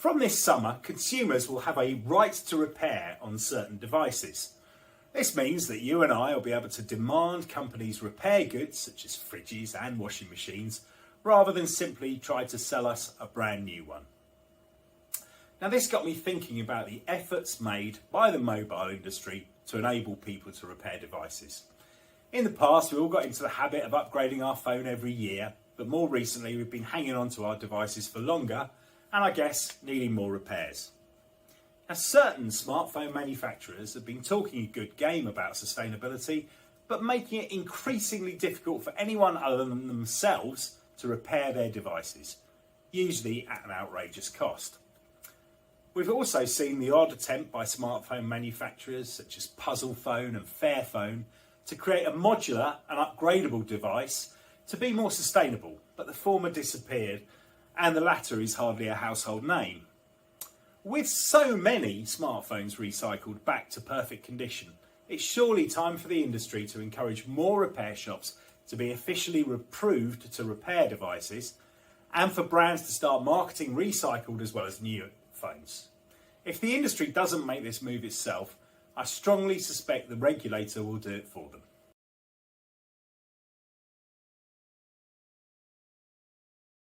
From this summer, consumers will have a right to repair on certain devices. This means that you and I will be able to demand companies repair goods such as fridges and washing machines rather than simply try to sell us a brand new one. Now this got me thinking about the efforts made by the mobile industry to enable people to repair devices. In the past, we all got into the habit of upgrading our phone every year, but more recently we've been hanging on to our devices for longer and I guess needing more repairs. Now certain smartphone manufacturers have been talking a good game about sustainability, but making it increasingly difficult for anyone other than themselves to repair their devices, usually at an outrageous cost. We've also seen the odd attempt by smartphone manufacturers such as Puzzle Phone and Fairphone to create a modular and upgradable device to be more sustainable, but the former disappeared and the latter is hardly a household name. With so many smartphones recycled back to perfect condition, it's surely time for the industry to encourage more repair shops to be officially approved to repair devices and for brands to start marketing recycled as well as new phones. If the industry doesn't make this move itself, I strongly suspect the regulator will do it for them.